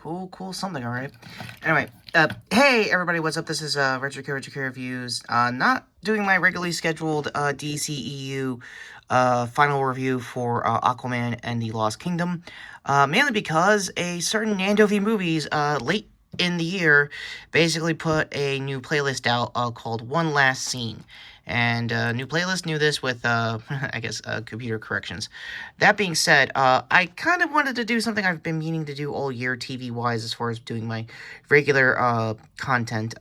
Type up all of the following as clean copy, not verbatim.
Cool something, alright. Anyway, hey everybody, what's up? This is Retrokid Reviews. Not doing my regularly scheduled DCEU final review for Aquaman and the Lost Kingdom. Mainly because a certain Nando V Movies late in the year basically put a new playlist out called One Last Scene. And new playlist, knew this with, I guess, computer corrections. That being said, I kind of wanted to do something I've been meaning to do all year TV-wise as far as doing my regular content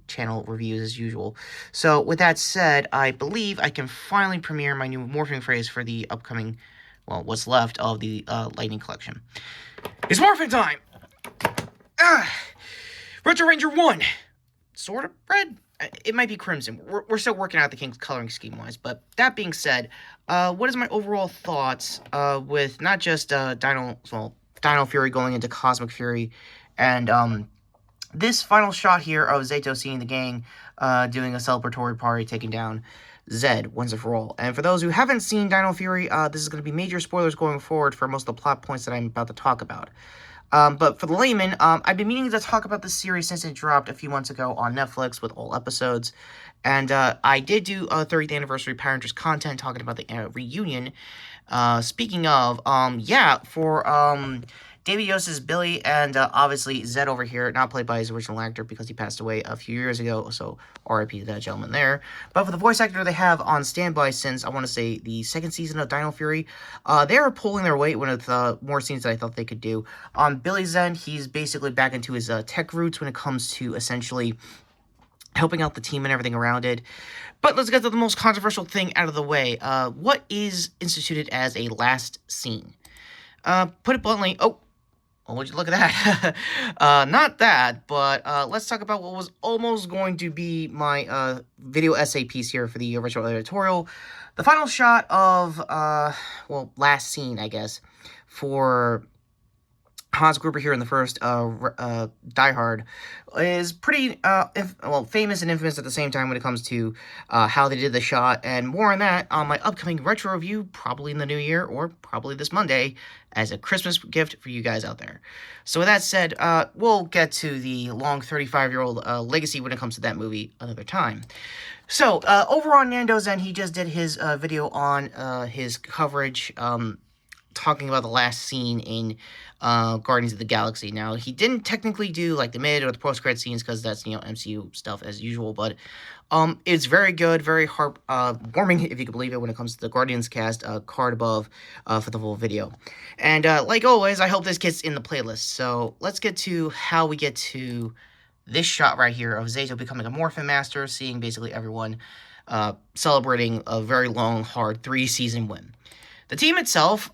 channel reviews as usual. So, with that said, I believe I can finally premiere my new morphing phrase for the upcoming, well, what's left of the Lightning Collection. It's morphing time! Retro Ranger 1! Sort of red? It might be crimson. We're still working out the King's coloring scheme-wise, but that being said, what is my overall thoughts with not just Dino Fury going into Cosmic Fury, and this final shot here of Zato seeing the gang doing a celebratory party, taking down Zed once and for all. And for those who haven't seen Dino Fury, this is going to be major spoilers going forward for most of the plot points that I'm about to talk about. But for the layman, I've been meaning to talk about this series since it dropped a few months ago on Netflix with all episodes. And I did do a 30th anniversary Power Rangers content talking about the reunion. Speaking of, for David Yost's Billy and obviously Zed over here, not played by his original actor because he passed away a few years ago, so R.I.P. to that gentleman there. But for the voice actor they have on standby since, I want to say, the second season of Dino Fury, they are pulling their weight with more scenes that I thought they could do. On Billy's end, he's basically back into his tech roots when it comes to essentially helping out the team and everything around it. But let's get to the most controversial thing out of the way. What is instituted as a last scene? Put it bluntly, would you look at that? Not that, but let's talk about what was almost going to be my video essay piece here for the original editorial. The final shot of, last scene, I guess, for Hans Gruber here in the first Die Hard is pretty famous and infamous at the same time when it comes to how they did the shot, and more on that on my upcoming retro review, probably in the new year or probably this Monday, as a Christmas gift for you guys out there. So with that said, we'll get to the long 35-year-old legacy when it comes to that movie another time. So over on Nando's end, he just did his video on his coverage talking about the last scene in Guardians of the Galaxy. Now, he didn't technically do, like, the mid or the post-credit scenes, because that's, MCU stuff as usual, but it's very good, very heartwarming, if you can believe it, when it comes to the Guardians cast, card above for the full video. And, like always, I hope this gets in the playlist. So, let's get to how we get to this shot right here of Zato becoming a Morphin Master, seeing basically everyone celebrating a very long, hard 3-season win. The team itself,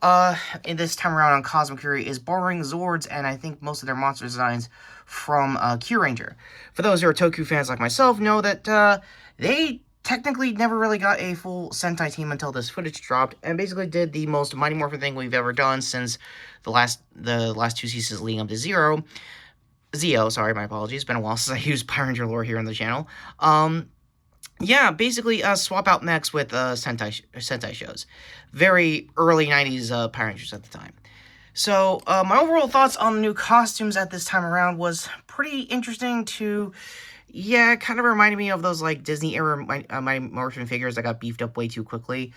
in this time around on Cosmic Fury, is borrowing Zords and I think most of their monster designs from Q Ranger. For those who are Toku fans like myself, know that they technically never really got a full Sentai team until this footage dropped, and basically did the most Mighty Morphin thing we've ever done since the last 2 seasons leading up to Zeo, sorry, my apologies. It's been a while since I used Power Ranger lore here on the channel. Yeah, basically swap out mechs with Sentai shows. Very early 90s Power Rangers at the time. So, my overall thoughts on the new costumes at this time around was pretty interesting to, it kind of reminded me of those, like, Disney-era Mighty Morphin figures that got beefed up way too quickly.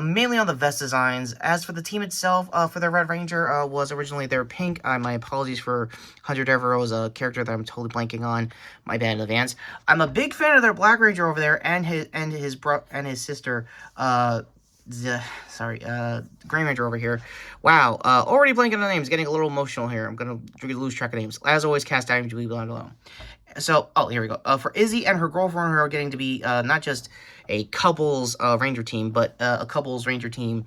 Mainly on the vest designs. As for the team itself, for the Red Ranger, was originally their pink. My apologies for Hunter Devereaux's character that I'm totally blanking on. My bad in advance. I'm a big fan of their Black Ranger over there, and his sister, Grey Ranger over here. Wow, already blanking on the names, getting a little emotional here. I'm gonna lose track of names. As always, cast item to be below. So, here we go. For Izzy and her girlfriend who are getting to be not just a couple's Ranger team, but a couple's Ranger team.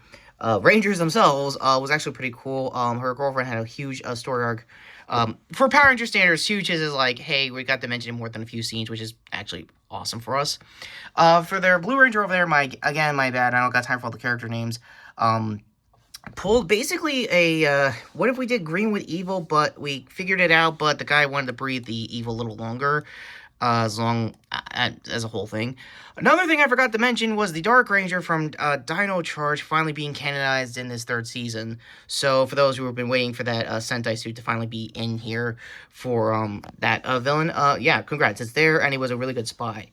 Rangers themselves was actually pretty cool. Her girlfriend had a huge story arc. For Power Ranger standards, huge is like, hey, we got to mention more than a few scenes, which is actually awesome for us. For their Blue Ranger over there, my bad, I don't got time for all the character names. Pulled basically a, what if we did green with evil, but we figured it out, but the guy wanted to breathe the evil a little longer. as long as a whole thing. Another thing I forgot to mention was the Dark Ranger from Dino Charge finally being canonized in this third season. So for those who have been waiting for that Sentai suit to finally be in here for that villain, yeah, congrats, it's there, and he was a really good spy.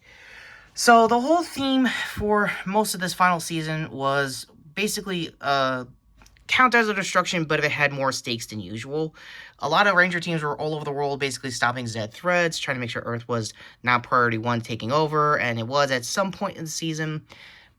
So the whole theme for most of this final season was basically countdowns of destruction, but it had more stakes than usual. A lot of Ranger teams were all over the world basically stopping Zed threats, trying to make sure Earth was not priority one taking over, and it was at some point in the season.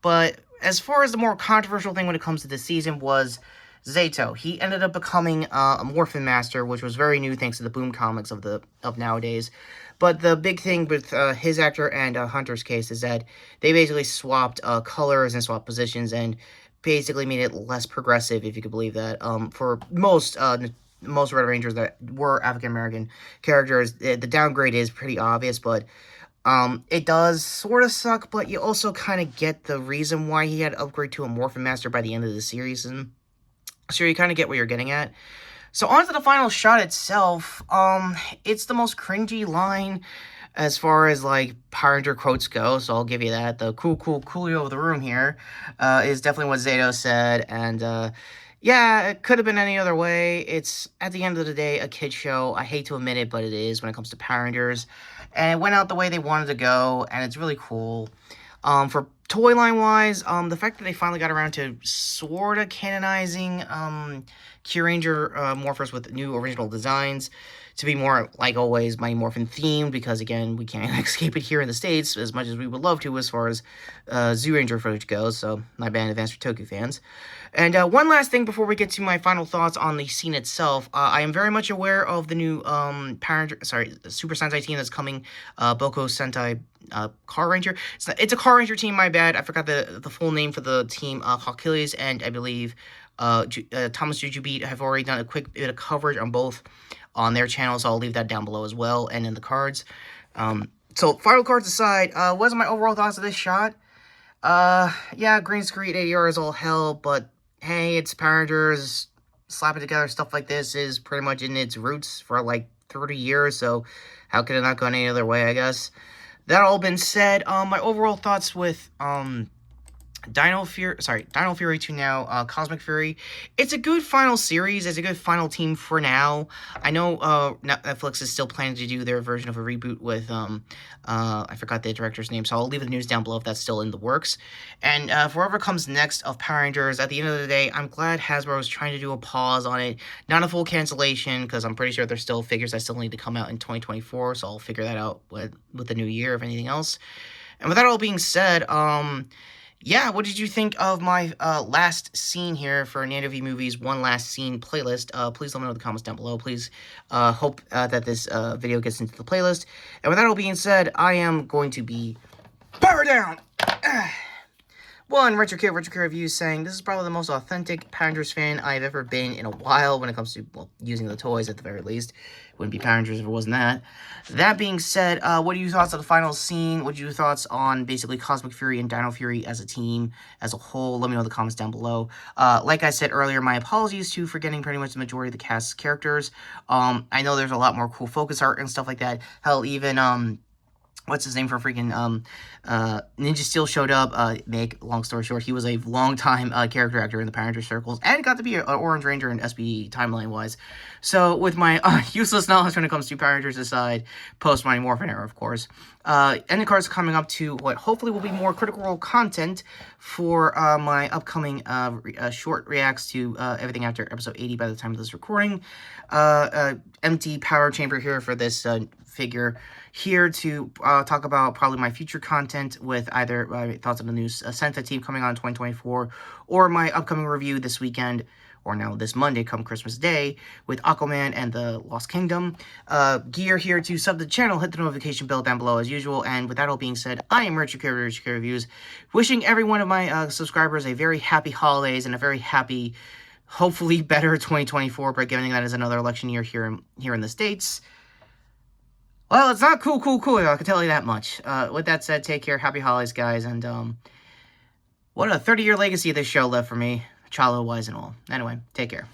But as far as the more controversial thing when it comes to this season was Zato. He ended up becoming a Morphin Master, which was very new thanks to the Boom comics of nowadays. But the big thing with his actor and Hunter's case is that they basically swapped colors and swapped positions and basically made it less progressive, if you could believe that. For most Red Rangers that were African American characters, the downgrade is pretty obvious, but it does sort of suck. But you also kind of get the reason why he had to upgrade to a Morphin Master by the end of the series, and so you kind of get what you're getting at. So on to the final shot itself. It's the most cringy line as far as, like, Power Ranger quotes go, so I'll give you that. The Coolio of the room here is definitely what Zato said, and, yeah, it could have been any other way. It's, at the end of the day, a kid show. I hate to admit it, but it is when it comes to Power Rangers, and it went out the way they wanted to go, and it's really cool. For toy line wise, the fact that they finally got around to sort of canonizing Kyuranger Morphers with new original designs to be more, like always, Mighty Morphin themed, because again, we can't escape it here in the States as much as we would love to as far as Zyuranger footage goes, so my bad in advance for Toku fans. And one last thing before we get to my final thoughts on the scene itself, I am very much aware of the new the Super Sentai team that's coming, Boko Sentai Car Ranger. It's a Car Ranger team, my bad. I forgot the full name for the team. Achilles and I believe Thomas Jujubee have already done a quick bit of coverage on both on their channel, so I'll leave that down below as well and in the cards. So final cards aside, what are my overall thoughts of this shot? Yeah, green screen ADR is all hell, but hey, it's Power Rangers. Slapping together stuff like this is pretty much in its roots for like 30 years, so how could it not go any other way, I guess? That all been said, my overall thoughts with Dino Fury 2 now, Cosmic Fury. It's a good final series. It's a good final team for now. I know Netflix is still planning to do their version of a reboot with, I forgot the director's name, so I'll leave the news down below if that's still in the works. And for whatever comes next of Power Rangers, at the end of the day, I'm glad Hasbro is trying to do a pause on it. Not a full cancellation, because I'm pretty sure there's still figures that still need to come out in 2024, so I'll figure that out with the new year, if anything else. And with that all being said, yeah, what did you think of my last scene here for Nando V Movies One Last Scene playlist? Please let me know in the comments down below. Please hope that this video gets into the playlist. And with that all being said, I am going to be power down! One, Retrokid Reviews saying, this is probably the most authentic Power Rangers fan I've ever been in a while when it comes to, well, using the toys at the very least. Wouldn't be Power Rangers if it wasn't that. That being said, what are your thoughts on the final scene? What are your thoughts on basically Cosmic Fury and Dino Fury as a team, as a whole? Let me know in the comments down below. Like I said earlier, my apologies to forgetting pretty much the majority of the cast's characters. I know there's a lot more cool focus art and stuff like that. Hell, even, what's his name for freaking, Ninja Steel showed up, long story short, he was a long-time, character actor in the Power Ranger circles, and got to be an Orange Ranger in SBE timeline-wise. So, with my, useless knowledge when it comes to Power Rangers aside, post-Mighty Morphin era, of course, and the cards coming up to what hopefully will be more Critical Role content for, my upcoming, short reacts to, everything after episode 80 by the time of this recording. Empty power chamber here for this, figure here to talk about probably my future content with either my thoughts on the new Sentai team coming on in 2024 or my upcoming review this weekend or now this Monday come Christmas Day with Aquaman and the Lost Kingdom. Gear here to sub the channel, hit the notification bell down below as usual, and with that all being said, I am Retrokid Reviews, wishing every one of my subscribers a very happy holidays and a very happy, hopefully better 2024, but given that is another election year here in the States. Well, it's not cool, I can tell you that much. With that said, take care, happy holidays, guys, and, what a 30-year legacy this show left for me, childhood-wise and all. Anyway, take care.